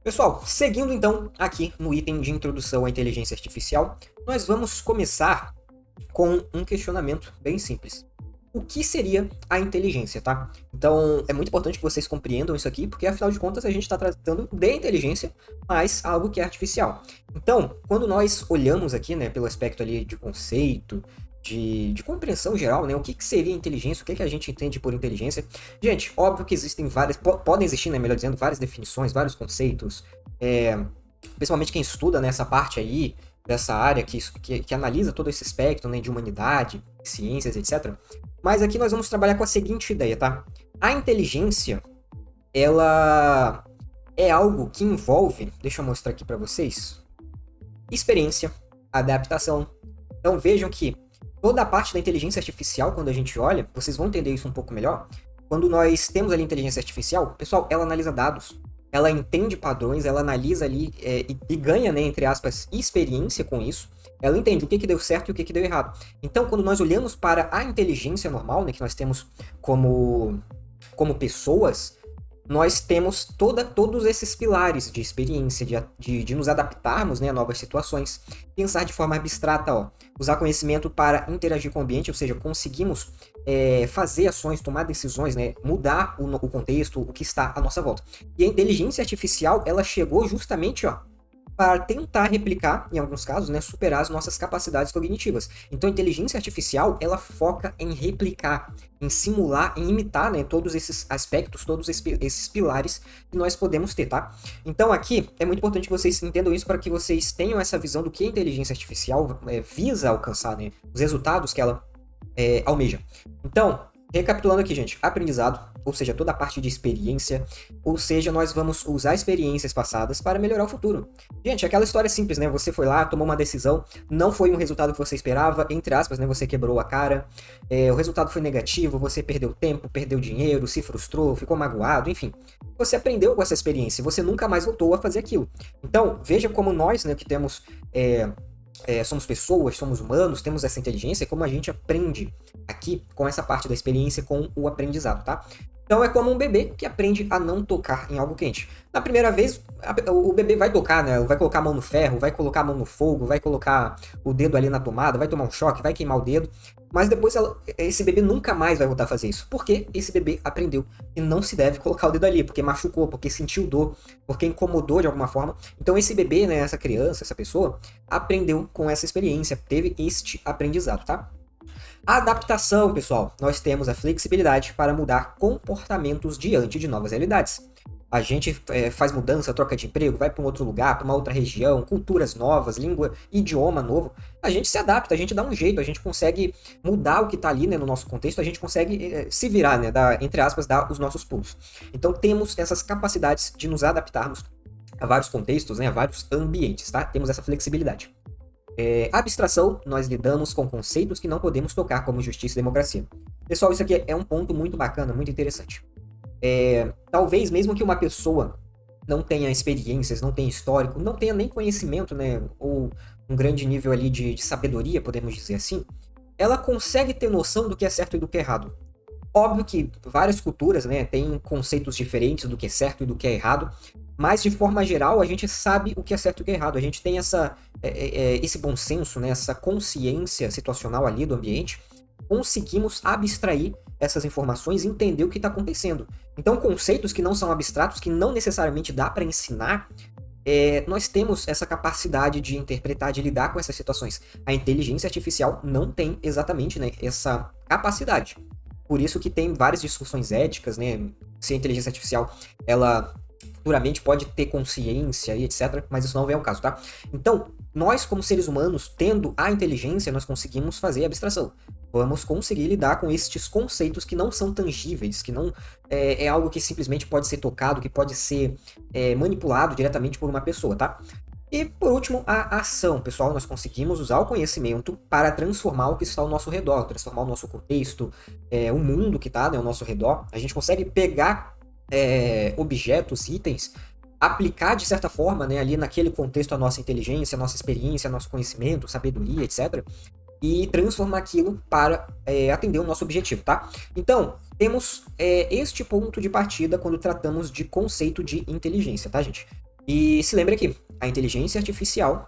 Pessoal, seguindo então aqui no item de introdução à inteligência artificial, nós vamos começar com um questionamento bem simples. O que seria a inteligência, tá? Então, é muito importante que vocês compreendam isso aqui, porque afinal de contas a gente está tratando de inteligência, mas algo que é artificial. Então, quando nós olhamos aqui, né, pelo aspecto ali de conceito, de compreensão geral, né, o que seria inteligência, o que a gente entende por inteligência. Gente, óbvio que existem várias, podem existir, né, melhor dizendo, várias definições, vários conceitos, principalmente quem estuda nessa parte aí, dessa área que analisa todo esse espectro, né, de humanidade, ciências, etc. Mas aqui nós vamos trabalhar com a seguinte ideia, tá? A inteligência, ela é algo que envolve, deixa eu mostrar aqui para vocês, experiência, adaptação. Então vejam que toda a parte da inteligência artificial, quando a gente olha, vocês vão entender isso um pouco melhor. Quando nós temos ali inteligência artificial, pessoal, ela analisa dados, ela entende padrões, ela analisa ali e ganha, né, entre aspas, experiência com isso. Ela entende o que deu certo e o que deu errado. Então, quando nós olhamos para a inteligência normal, né, que nós temos como pessoas, nós temos todos esses pilares de experiência, de nos adaptarmos, né, a novas situações, pensar de forma abstrata, ó, usar conhecimento para interagir com o ambiente, ou seja, conseguimos fazer ações, tomar decisões, né, mudar o contexto, o que está à nossa volta. E a inteligência artificial, ela chegou justamente, ó, para tentar replicar, em alguns casos, né, superar as nossas capacidades cognitivas. Então, a inteligência artificial, ela foca em replicar, em simular, em imitar, né, todos esses aspectos, todos esses pilares que nós podemos ter, tá? Então, aqui, é muito importante que vocês entendam isso para que vocês tenham essa visão do que a inteligência artificial visa alcançar, né, os resultados que ela almeja. Então, recapitulando aqui, gente, aprendizado, ou seja, toda a parte de experiência, ou seja, nós vamos usar experiências passadas para melhorar o futuro. Gente, aquela história simples, né? Você foi lá, tomou uma decisão, não foi um resultado que você esperava, entre aspas, né? Você quebrou a cara, o resultado foi negativo, você perdeu tempo, perdeu dinheiro, se frustrou, ficou magoado, enfim. Você aprendeu com essa experiência, você nunca mais voltou a fazer aquilo. Então, veja como nós, né, que temos somos pessoas, somos humanos, temos essa inteligência, como a gente aprende aqui com essa parte da experiência, com o aprendizado, tá? Então é como um bebê que aprende a não tocar em algo quente. Na primeira vez, o bebê vai tocar, né? Vai colocar a mão no ferro, vai colocar a mão no fogo, vai colocar o dedo ali na tomada, vai tomar um choque, vai queimar o dedo. Mas depois esse bebê nunca mais vai voltar a fazer isso. Porque esse bebê aprendeu que não se deve colocar o dedo ali, porque machucou, porque sentiu dor, porque incomodou de alguma forma. Então esse bebê, né, essa criança, essa pessoa, aprendeu com essa experiência, teve este aprendizado, tá? A adaptação, pessoal, nós temos a flexibilidade para mudar comportamentos diante de novas realidades. A gente faz mudança, troca de emprego, vai para um outro lugar, para uma outra região, culturas novas, língua, idioma novo. A gente se adapta, a gente dá um jeito, a gente consegue mudar o que está ali, né, no nosso contexto, a gente consegue se virar, né, entre aspas, dar os nossos pulos. Então temos essas capacidades de nos adaptarmos a vários contextos, né, a vários ambientes, tá? Temos essa flexibilidade. Abstração, nós lidamos com conceitos que não podemos tocar, como justiça e democracia. Pessoal, isso aqui é um ponto muito bacana, muito interessante. Talvez mesmo que uma pessoa não tenha experiências, não tenha histórico, não tenha nem conhecimento, né, ou um grande nível ali de sabedoria, podemos dizer assim, ela consegue ter noção do que é certo e do que é errado. Óbvio que várias culturas, né, têm conceitos diferentes do que é certo e do que é errado, mas de forma geral a gente sabe o que é certo e o que é errado. A gente tem esse bom senso, né, essa consciência situacional ali do ambiente, conseguimos abstrair essas informações e entender o que está acontecendo. Então, conceitos que não são abstratos, que não necessariamente dá para ensinar, nós temos essa capacidade de interpretar, de lidar com essas situações. A inteligência artificial não tem exatamente, né, essa capacidade. Por isso que tem várias discussões éticas, né? Se a inteligência artificial, ela futuramente pode ter consciência e etc, mas isso não vem ao caso, tá? Então, nós como seres humanos, tendo a inteligência, nós conseguimos fazer a abstração. Vamos conseguir lidar com estes conceitos que não são tangíveis, que não é algo que simplesmente pode ser tocado, que pode ser manipulado diretamente por uma pessoa, tá? E, por último, a ação. Pessoal, nós conseguimos usar o conhecimento para transformar o que está ao nosso redor, transformar o nosso contexto, o mundo que está, né, ao nosso redor. A gente consegue pegar objetos, itens, aplicar de certa forma, né, ali naquele contexto a nossa inteligência, a nossa experiência, nosso conhecimento, sabedoria, etc. E transformar aquilo para atender o nosso objetivo, tá? Então, temos este ponto de partida quando tratamos de conceito de inteligência, tá, gente? E se lembre que a inteligência artificial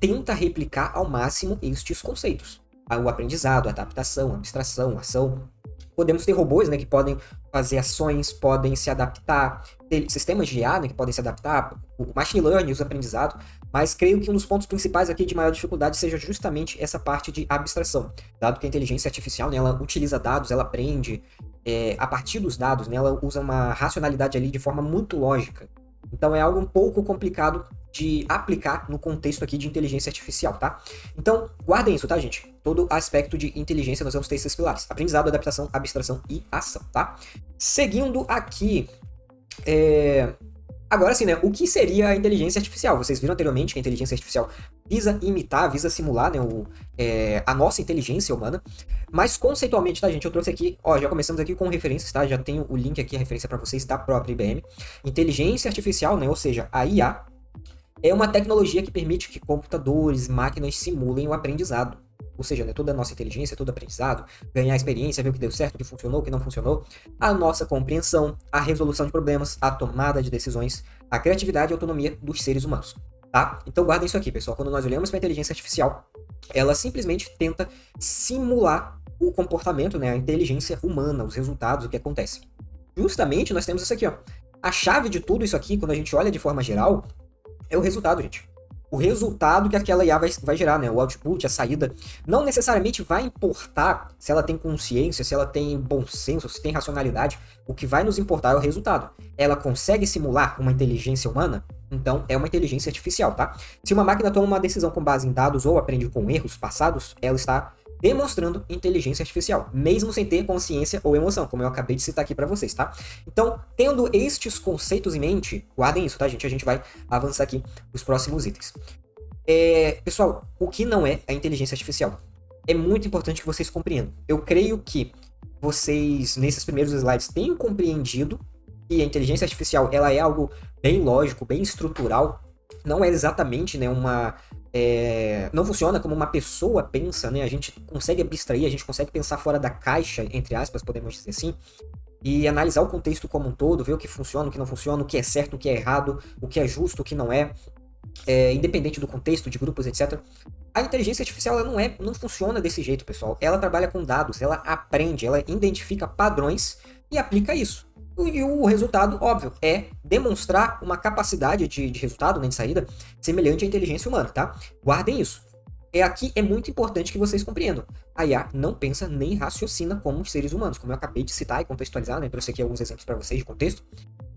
tenta replicar ao máximo estes conceitos. O aprendizado, a adaptação, a abstração, a ação. Podemos ter robôs, né, que podem fazer ações, podem se adaptar, ter sistemas de IA, né, que podem se adaptar, o machine learning, o aprendizado, mas creio que um dos pontos principais aqui de maior dificuldade seja justamente essa parte de abstração, dado que a inteligência artificial, né, ela utiliza dados, ela aprende a partir dos dados, né, ela usa uma racionalidade ali de forma muito lógica. Então é algo um pouco complicado de aplicar no contexto aqui de inteligência artificial, tá? Então, guardem isso, tá, gente? Todo aspecto de inteligência nós vamos ter esses pilares. Aprendizado, adaptação, abstração e ação, tá? Seguindo aqui, agora sim, né? O que seria a inteligência artificial? Vocês viram anteriormente que a inteligência artificial visa imitar, visa simular, né, a nossa inteligência humana. Mas conceitualmente, tá, gente? Eu trouxe aqui, ó, já começamos aqui com referências, tá? Já tenho o link aqui, a referência para vocês da própria IBM. Inteligência artificial, né? Ou seja, a IA é uma tecnologia que permite que computadores, máquinas simulem o aprendizado. Ou seja, né, toda a nossa inteligência, todo aprendizado, ganhar experiência, ver o que deu certo, o que funcionou, o que não funcionou, a nossa compreensão, a resolução de problemas, a tomada de decisões, a criatividade e a autonomia dos seres humanos. Tá? Então guardem isso aqui, pessoal. Quando nós olhamos para a inteligência artificial, ela simplesmente tenta simular o comportamento, né, a inteligência humana, os resultados, o que acontece. Justamente nós temos isso aqui, ó. A chave de tudo isso aqui, quando a gente olha de forma geral, é o resultado, gente. O resultado que aquela IA vai gerar, né? O output, a saída, não necessariamente vai importar se ela tem consciência, se ela tem bom senso, se tem racionalidade. O que vai nos importar é o resultado. Ela consegue simular uma inteligência humana? Então, é uma inteligência artificial, tá? Se uma máquina toma uma decisão com base em dados ou aprende com erros passados, ela está demonstrando inteligência artificial, mesmo sem ter consciência ou emoção, como eu acabei de citar aqui para vocês, tá? Então, tendo estes conceitos em mente, guardem isso, tá, gente? A gente vai avançar aqui nos próximos itens. Pessoal, o que não é a inteligência artificial? É muito importante que vocês compreendam. Eu creio que vocês, nesses primeiros slides, tenham compreendido que a inteligência artificial ela é algo bem lógico, bem estrutural, não é exatamente, né, não funciona como uma pessoa pensa, né? A gente consegue abstrair, a gente consegue pensar fora da caixa, entre aspas, podemos dizer assim, e analisar o contexto como um todo, ver o que funciona, o que não funciona, o que é certo, o que é errado, o que é justo, o que não é, independente do contexto, de grupos, etc. A inteligência artificial ela não funciona desse jeito, pessoal. Ela trabalha com dados, ela aprende, ela identifica padrões e aplica isso. E o resultado, óbvio, é demonstrar uma capacidade de resultado, né, de saída, semelhante à inteligência humana, tá? Guardem isso. Aqui é muito importante que vocês compreendam. A IA não pensa nem raciocina como os seres humanos, como eu acabei de citar e contextualizar, né? Trouxe aqui alguns exemplos para vocês de contexto.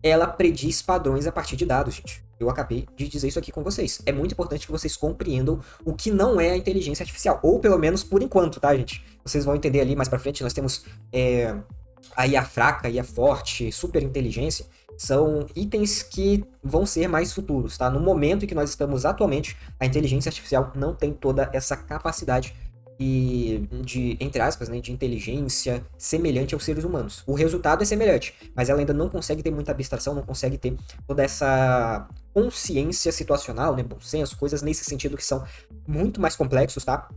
Ela prediz padrões a partir de dados, gente. Eu acabei de dizer isso aqui com vocês. É muito importante que vocês compreendam o que não é a inteligência artificial, ou pelo menos por enquanto, tá, gente? Vocês vão entender ali mais pra frente, nós temos a IA fraca, a IA forte, super inteligência, são itens que vão ser mais futuros, tá? No momento em que nós estamos atualmente, a inteligência artificial não tem toda essa capacidade de entre aspas, né, de inteligência semelhante aos seres humanos. O resultado é semelhante, mas ela ainda não consegue ter muita abstração, não consegue ter toda essa consciência situacional, né, bom senso, coisas nesse sentido que são muito mais complexos, tá?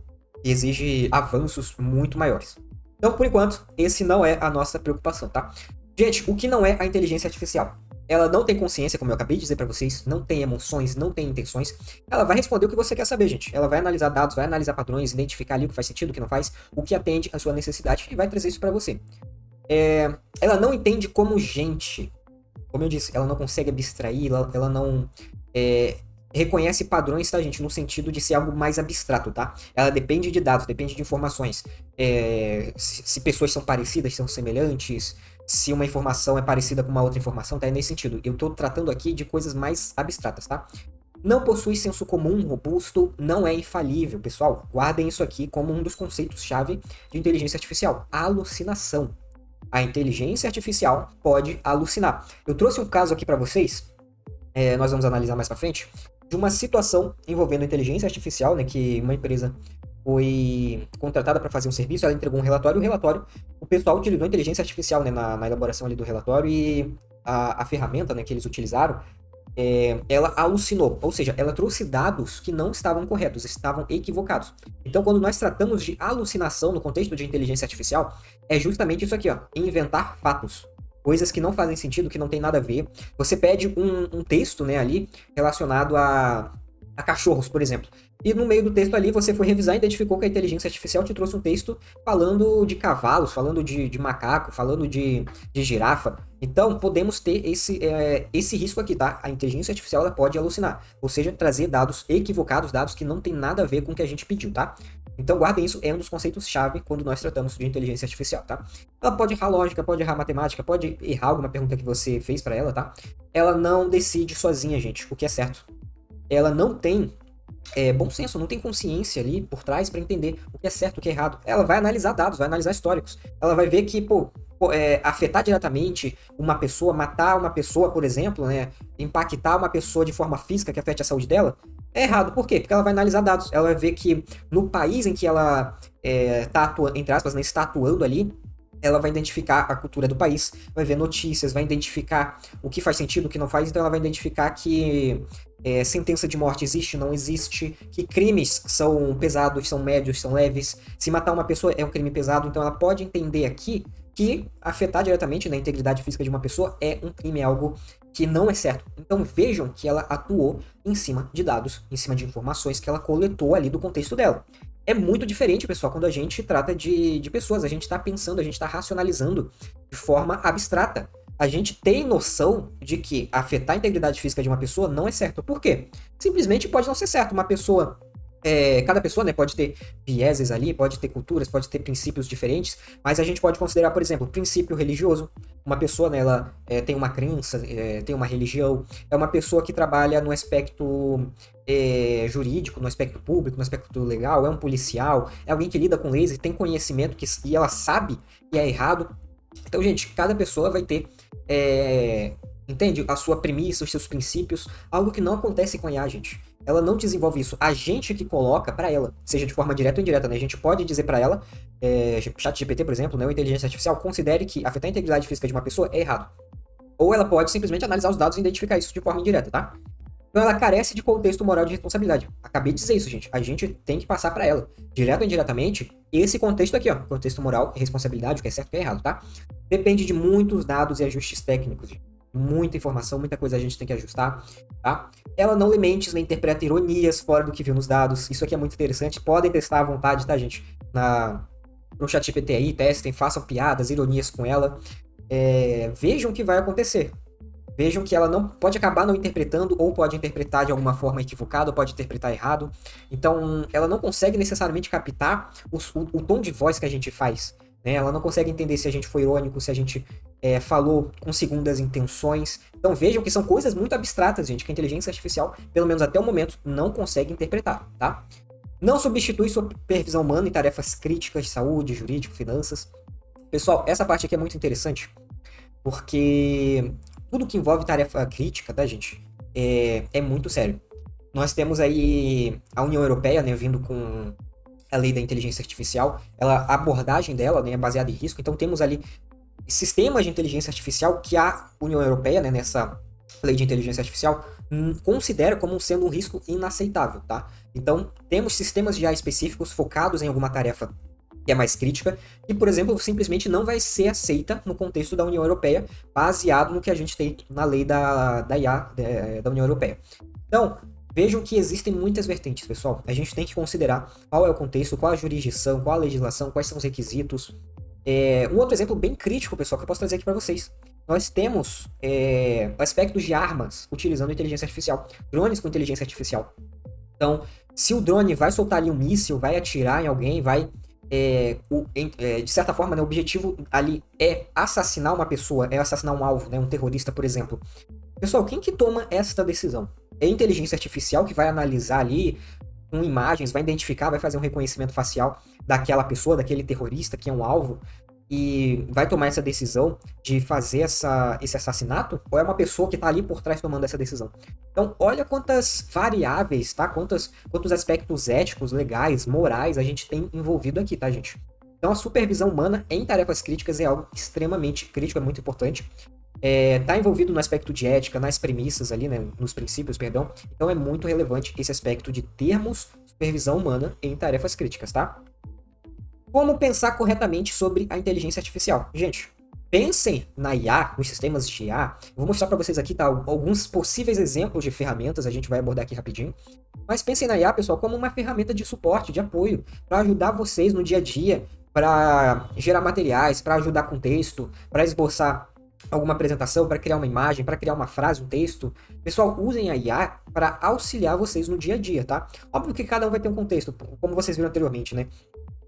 E exige avanços muito maiores. Então, por enquanto, esse não é a nossa preocupação, tá? Gente, o que não é a inteligência artificial? Ela não tem consciência, como eu acabei de dizer pra vocês, não tem emoções, não tem intenções. Ela vai responder o que você quer saber, gente. Ela vai analisar dados, vai analisar padrões, identificar ali o que faz sentido, o que não faz, o que atende à sua necessidade e vai trazer isso pra você. Ela não entende como gente. Como eu disse, ela não consegue abstrair, ela não reconhece padrões, tá, gente? No sentido de ser algo mais abstrato, tá? Ela depende de dados, depende de informações. Se pessoas são parecidas, são semelhantes, se uma informação é parecida com uma outra informação, tá? É nesse sentido. Eu tô tratando aqui de coisas mais abstratas, tá? Não possui senso comum robusto, não é infalível, pessoal. Guardem isso aqui como um dos conceitos-chave de inteligência artificial. A alucinação. A inteligência artificial pode alucinar. Eu trouxe um caso aqui para vocês, nós vamos analisar mais para frente, de uma situação envolvendo inteligência artificial, né, que uma empresa foi contratada para fazer um serviço, ela entregou um relatório, e o relatório, o pessoal utilizou a inteligência artificial, né, na elaboração ali do relatório, e a ferramenta, né, que eles utilizaram, ela alucinou, ou seja, ela trouxe dados que não estavam corretos, estavam equivocados. Então, quando nós tratamos de alucinação no contexto de inteligência artificial, é justamente isso aqui, ó, inventar fatos. coisas que não fazem sentido, que não tem nada a ver. Você pede um texto, né, ali relacionado a cachorros, por exemplo. E no meio do texto ali, você foi revisar e identificou que a inteligência artificial te trouxe um texto falando de cavalos, falando de macaco, falando de girafa. Então, podemos ter esse risco aqui, tá? A inteligência artificial ela pode alucinar, ou seja, trazer dados equivocados, dados que não tem nada a ver com o que a gente pediu, tá? Então, guardem isso, é um dos conceitos-chave quando nós tratamos de inteligência artificial, tá? Ela pode errar lógica, pode errar matemática, pode errar alguma pergunta que você fez para ela, tá? Ela não decide sozinha, gente, o que é certo. Ela não tem bom senso, não tem consciência ali por trás para entender o que é certo, o que é errado. Ela vai analisar dados, vai analisar históricos. Ela vai ver que, afetar diretamente uma pessoa, matar uma pessoa, por exemplo, né, impactar uma pessoa de forma física que afete a saúde dela, é errado. Por quê? Porque ela vai analisar dados. Ela vai ver que no país em que ela tá atuando, entre aspas, né, está atuando ali, ela vai identificar a cultura do país, vai ver notícias, vai identificar o que faz sentido, o que não faz, então ela vai identificar que sentença de morte existe, não existe, que crimes são pesados, são médios, são leves, se matar uma pessoa é um crime pesado, então ela pode entender aqui que afetar diretamente na integridade física de uma pessoa é um crime, é algo que não é certo. Então vejam que ela atuou em cima de dados, em cima de informações que ela coletou ali do contexto dela. É muito diferente, pessoal, quando a gente trata de pessoas. A gente está pensando, a gente está racionalizando de forma abstrata. A gente tem noção de que afetar a integridade física de uma pessoa não é certo. Por quê? Simplesmente pode não ser certo. Uma pessoa... cada pessoa, né, pode ter vieses ali, pode ter culturas, pode ter princípios diferentes, mas a gente pode considerar, por exemplo, princípio religioso. Uma pessoa, né, ela tem uma crença, tem uma religião, é uma pessoa que trabalha no aspecto jurídico, no aspecto público, no aspecto legal, é um policial, é alguém que lida com leis e tem conhecimento e ela sabe que é errado. Então, gente, cada pessoa vai ter, entende? A sua premissa, os seus princípios, algo que não acontece com a IA, gente. Ela não desenvolve isso. A gente que coloca para ela, seja de forma direta ou indireta, né? A gente pode dizer para ela, ChatGPT, por exemplo, né, ou inteligência artificial, considere que afetar a integridade física de uma pessoa é errado. Ou ela pode simplesmente analisar os dados e identificar isso de forma indireta, tá? Então ela carece de contexto moral de responsabilidade. Acabei de dizer isso, gente. A gente tem que passar para ela, direto ou indiretamente, esse contexto aqui, ó. Contexto moral e responsabilidade, o que é certo e o que é errado, tá? Depende de muitos dados e ajustes técnicos, gente. Muita informação, muita coisa a gente tem que ajustar, tá? Ela não lê mentes, nem interpreta ironias fora do que viu nos dados. Isso aqui é muito interessante. Podem testar à vontade, tá, gente? No ChatGPT aí, testem, façam piadas, ironias com ela. Vejam o que vai acontecer. Vejam que ela não pode acabar não interpretando, ou pode interpretar de alguma forma equivocada, ou pode interpretar errado. Então, ela não consegue necessariamente captar o tom de voz que a gente faz. Né? Ela não consegue entender se a gente foi irônico, se a gente falou com segundas intenções. Então vejam que são coisas muito abstratas, gente, que a inteligência artificial, pelo menos até o momento, não consegue interpretar, tá? Não substitui supervisão humana em tarefas críticas de saúde, jurídico, finanças. Pessoal, essa parte aqui é muito interessante, porque tudo que envolve tarefa crítica, tá, gente, é muito sério. Nós temos aí a União Europeia, né, vindo com a lei da inteligência artificial, a abordagem dela, né, é baseada em risco, então temos ali sistemas de inteligência artificial que a União Europeia, né, nessa lei de inteligência artificial, considera como sendo um risco inaceitável, tá? Então, temos sistemas de IA específicos focados em alguma tarefa que é mais crítica, que, por exemplo, simplesmente não vai ser aceita no contexto da União Europeia, baseado no que a gente tem na lei da IA da União Europeia. Então, vejam que existem muitas vertentes, pessoal. A gente tem que considerar qual é o contexto, qual a jurisdição, qual a legislação, quais são os requisitos. Um outro exemplo bem crítico, pessoal, que eu posso trazer aqui para vocês. Nós temos aspectos de armas utilizando inteligência artificial, drones com inteligência artificial. Então, se o drone vai soltar ali um míssil, vai atirar em alguém, vai... de certa forma, né, o objetivo ali é assassinar uma pessoa, é assassinar um alvo, né, um terrorista, por exemplo. Pessoal, quem que toma esta decisão? É a inteligência artificial que vai analisar ali com imagens, vai identificar, vai fazer um reconhecimento facial daquela pessoa, daquele terrorista que é um alvo, e vai tomar essa decisão de fazer esse assassinato? Ou é uma pessoa que está ali por trás tomando essa decisão? Então, olha quantas variáveis, tá? Quantos aspectos éticos, legais, morais a gente tem envolvido aqui, tá, gente? Então, a supervisão humana em tarefas críticas é algo extremamente crítico, é muito importante. Tá envolvido no aspecto de ética, nas premissas ali, né? Nos princípios, perdão. Então, é muito relevante esse aspecto de termos supervisão humana em tarefas críticas, tá? Como pensar corretamente sobre a inteligência artificial? Gente, Pensem na IA, nos sistemas de IA. Eu vou mostrar para vocês aqui, tá, alguns possíveis exemplos de ferramentas, a gente vai abordar aqui rapidinho. Mas pensem na IA, pessoal, como uma ferramenta de suporte, de apoio, para ajudar vocês no dia a dia, para gerar materiais, para ajudar com texto, para esboçar alguma apresentação, para criar uma imagem, para criar uma frase, um texto. Pessoal, usem a IA para auxiliar vocês no dia a dia, tá? Óbvio que cada um vai ter um contexto, como vocês viram anteriormente, né?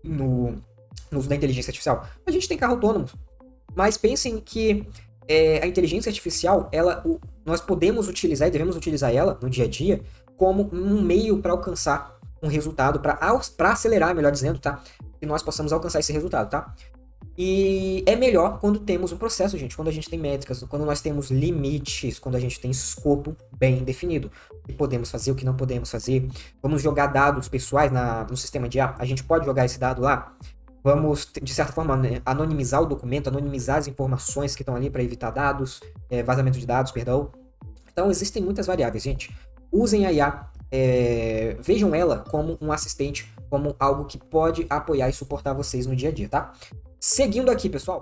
No uso da inteligência artificial. A gente tem carro autônomo, mas pensem que a inteligência artificial, nós podemos utilizar e devemos utilizar ela no dia a dia como um meio para alcançar um resultado, para acelerar, melhor dizendo, tá? Que nós possamos alcançar esse resultado, tá? E é melhor quando temos um processo, gente, quando a gente tem métricas, quando nós temos limites, quando a gente tem escopo bem definido. O que podemos fazer, o que não podemos fazer. Vamos jogar dados pessoais no sistema de IA. A gente pode jogar esse dado lá. Vamos, de certa forma, anonimizar o documento, anonimizar as informações que estão ali para evitar dados, vazamento de dados, perdão. Então, existem muitas variáveis, gente. Usem a IA, vejam ela como um assistente, como algo que pode apoiar e suportar vocês no dia a dia, tá? Seguindo aqui, pessoal.